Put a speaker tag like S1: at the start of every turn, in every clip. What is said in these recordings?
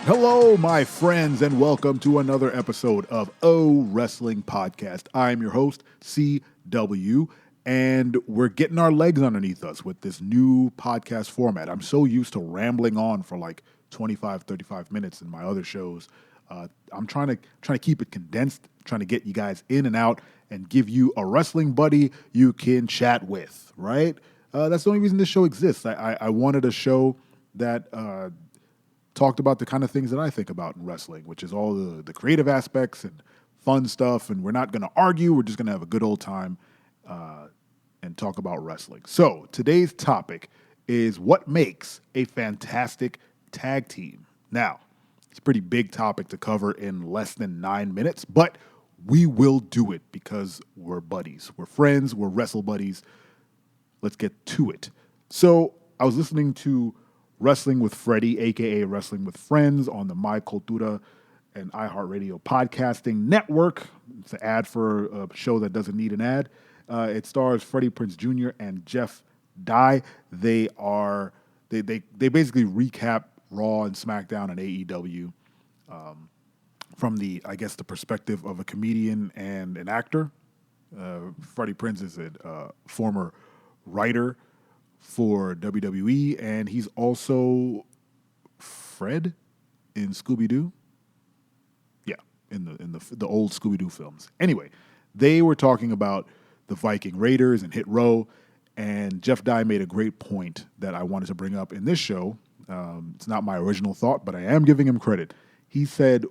S1: Hello, my friends, and welcome to another episode of O Wrestling Podcast. I'm your host, CW, and we're getting our legs underneath us with this new podcast format. I'm so used to rambling on for like 25, 35 minutes in my other shows. I'm trying to keep it condensed, trying to get you guys in and out and give you a wrestling buddy you can chat with, right? That's the only reason this show exists. I wanted a show that talked about the kind of things that I think about in wrestling, which is all the creative aspects and fun stuff. And we're not going to argue. We're just going to have a good old time and talk about wrestling. So today's topic is what makes a fantastic tag team. Now, it's a pretty big topic to cover in less than 9 minutes, but we will do it because we're buddies. We're friends. We're wrestle buddies. Let's get to it. So I was listening to Wrestling with Freddie, aka Wrestling with Friends, on the My Cultura and iHeartRadio podcasting network. It's an ad for a show that doesn't need an ad. It stars Freddie Prinze Jr. and Jeff Dye. They basically recap Raw and SmackDown and AEW from the perspective of a comedian and an actor. Freddie Prinze is a former writer for WWE, and he's also Fred in Scooby Doo. Yeah, in the old Scooby Doo films. Anyway, they were talking about the Viking Raiders and Hit Row, and Jeff Dye made a great point that I wanted to bring up in this show. It's not my original thought, but I am giving him credit. He said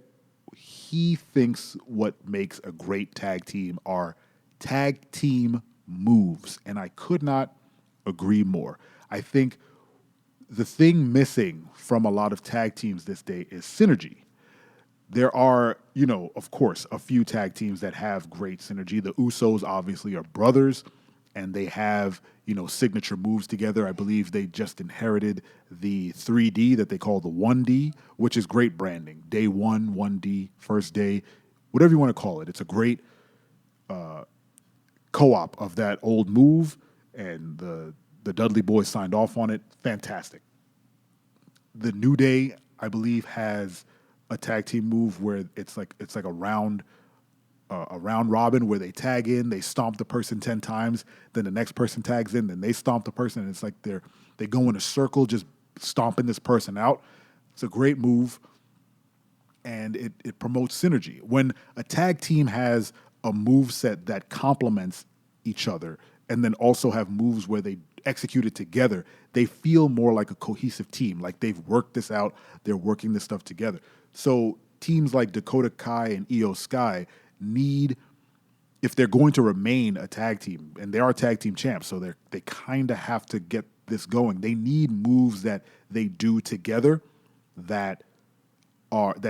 S1: he thinks what makes a great tag team are tag team moves, and I could not agree more. I think the thing missing from a lot of tag teams this day is synergy. There are, of course, a few tag teams that have great synergy. The Usos obviously are brothers, and they have, signature moves together. I believe they just inherited the 3D that they call the 1D, which is great branding. Day one, 1D, first day, whatever you want to call it. It's a great co-op of that old move, and the Dudley Boys signed off on it. Fantastic. The New Day, I believe, has a tag team move where it's like a round robin where they tag in, they stomp the person 10 times, then the next person tags in, then they stomp the person, and it's like they go in a circle just stomping this person out. It's a great move, and it promotes synergy. When a tag team has a move set that complements each other and then also have moves where they execute it together, they feel more like a cohesive team, like they've worked this out, they're working this stuff together. So teams like Dakota Kai and Io Sky need, if they're going to remain a tag team, and they are tag team champs, so they kind of have to get this going. They need moves that they do together that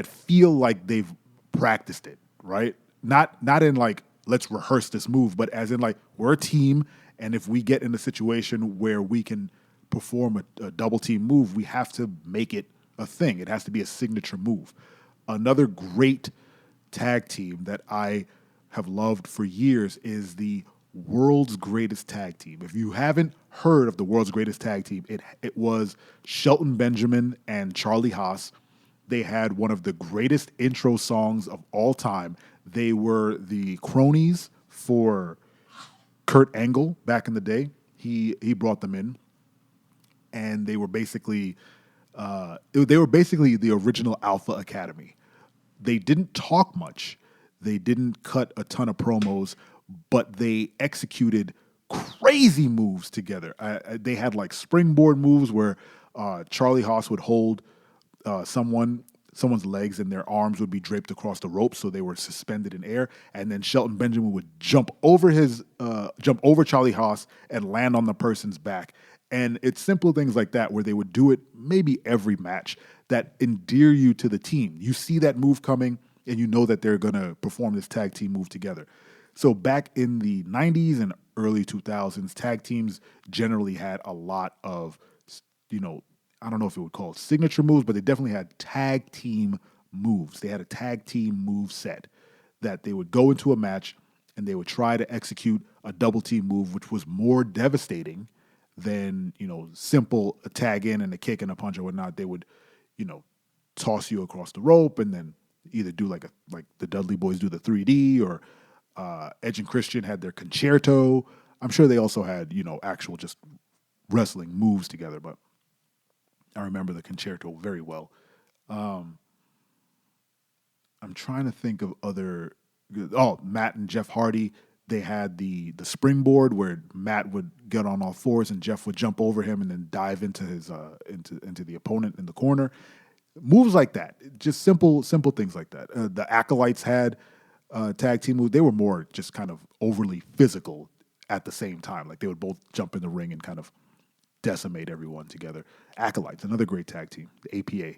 S1: feel like they've practiced it, right? Not in like, let's rehearse this move, but as in like, we're a team, and if we get in a situation where we can perform a double team move, we have to make it a thing. It has to be a signature move. Another great tag team that I have loved for years is the World's Greatest Tag Team. If you haven't heard of the World's Greatest Tag Team, it was Shelton Benjamin and Charlie Haas. They had one of the greatest intro songs of all time. They were the cronies for Kurt Angle back in the day. He brought them in, and they were basically the original Alpha Academy. They didn't talk much. They didn't cut a ton of promos, but they executed crazy moves together. They had like springboard moves where Charlie Haas would hold someone's legs and their arms would be draped across the rope, so they were suspended in air. And then Shelton Benjamin would jump over Charlie Haas and land on the person's back. And it's simple things like that where they would do it maybe every match that endear you to the team. You see that move coming, and you know that they're going to perform this tag team move together. So back in the 90s and early 2000s, tag teams generally had a lot of, I don't know if it would call it signature moves, but they definitely had tag team moves. They had a tag team move set that they would go into a match and they would try to execute a double team move, which was more devastating than, simple a tag in and a kick and a punch or whatnot. They would, toss you across the rope and then either do like the Dudley Boys do the 3D, or Edge and Christian had their concerto. I'm sure they also had, actual just wrestling moves together, but I remember the concerto very well. I'm trying to think of other. Oh, Matt and Jeff Hardy. They had the springboard where Matt would get on all fours and Jeff would jump over him and then dive into his into the opponent in the corner. Moves like that, just simple things like that. The Acolytes had tag team moves. They were more just kind of overly physical at the same time. Like they would both jump in the ring and kind of decimate everyone together. Acolytes, another great tag team, the APA.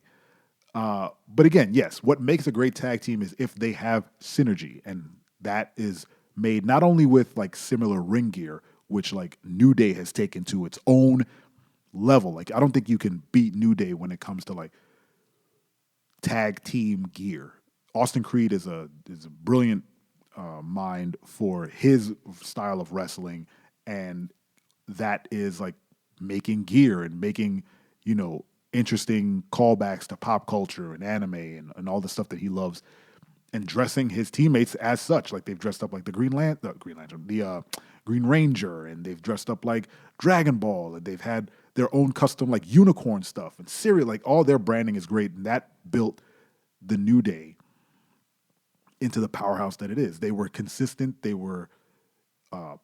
S1: But again, yes, what makes a great tag team is if they have synergy, and that is made not only with like similar ring gear, which like New Day has taken to its own level. Like I don't think you can beat New Day when it comes to like tag team gear. Austin Creed is a brilliant mind for his style of wrestling, and that is like making gear and making, interesting callbacks to pop culture and anime and all the stuff that he loves, and dressing his teammates as such. Like they've dressed up like the Green Lantern, the Green Ranger, and they've dressed up like Dragon Ball, and they've had their own custom like unicorn stuff and cereal. Like all their branding is great, and that built the New Day into the powerhouse that it is. They were consistent, they were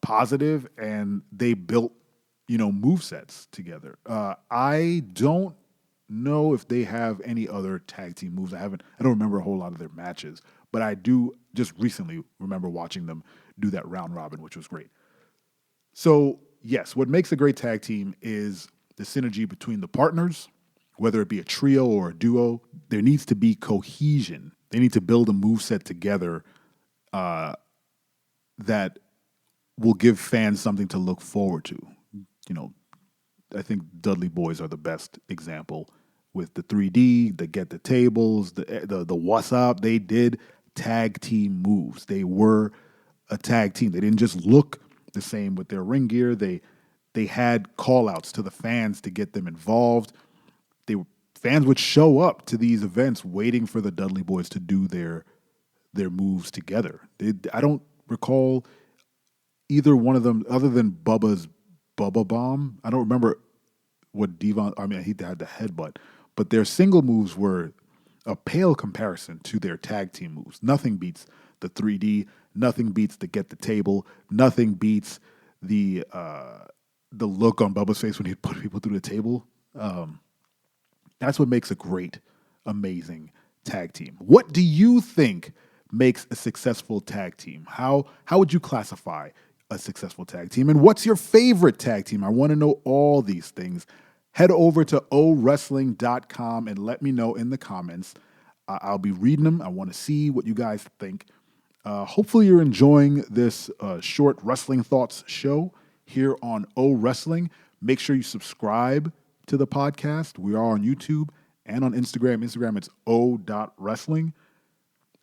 S1: positive, and they built, movesets together. I don't know if they have any other tag team moves. I don't remember a whole lot of their matches, but I do just recently remember watching them do that round robin, which was great. So yes, what makes a great tag team is the synergy between the partners, whether it be a trio or a duo. There needs to be cohesion. They need to build a moveset together that will give fans something to look forward to. I think Dudley Boys are the best example with the 3D, the get the tables, the what's up. They did tag team moves. They were a tag team. They didn't just look the same with their ring gear. They had call outs to the fans to get them involved. Fans would show up to these events waiting for the Dudley Boys to do their moves together. I don't recall either one of them, other than Bubba's Bubba Bomb. I don't remember what Devon, he had the headbutt, but their single moves were a pale comparison to their tag team moves. Nothing beats the 3D. Nothing beats the get the table. Nothing beats the look on Bubba's face when he'd put people through the table. That's what makes a great, amazing tag team. What do you think makes a successful tag team? How would you classify a successful tag team? And what's your favorite tag team? I want to know all these things. Head over to owrestling.com and let me know in the comments. I'll be reading them. I want to see what you guys think. Hopefully you're enjoying this short Wrestling Thoughts show here on O Wrestling. Make sure you subscribe to the podcast. We are on YouTube and on Instagram. Instagram, it's o.wrestling.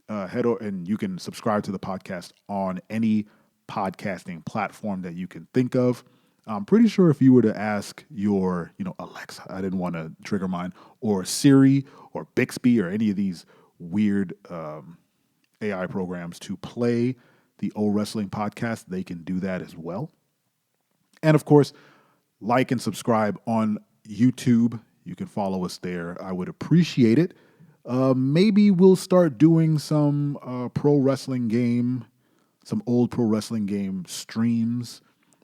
S1: And you can subscribe to the podcast on any podcasting platform that you can think of. I'm pretty sure if you were to ask your, Alexa, I didn't want to trigger mine, or Siri or Bixby or any of these weird AI programs to play the O Wrestling podcast, they can do that as well. And of course, like and subscribe on YouTube. You can follow us there. I would appreciate it. Maybe we'll start doing some old pro wrestling game streams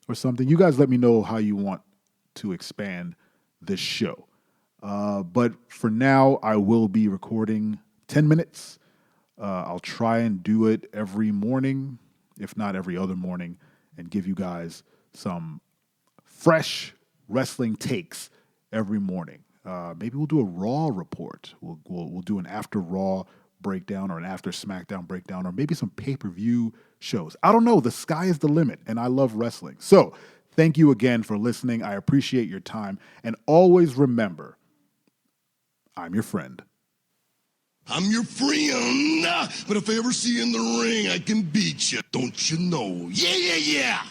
S1: or something. You guys let me know how you want to expand this show. But for now, I will be recording 10 minutes. I'll try and do it every morning, if not every other morning, and give you guys some fresh wrestling takes every morning. Maybe we'll do a Raw report. We'll do an after Raw breakdown or an after SmackDown breakdown, or maybe some pay-per-view shows. I don't know. The sky is the limit, and I love wrestling. So thank you again for listening. I appreciate your time. And always remember, I'm your friend.
S2: I'm your friend, but if I ever see you in the ring, I can beat you. Don't you know? Yeah, yeah, yeah.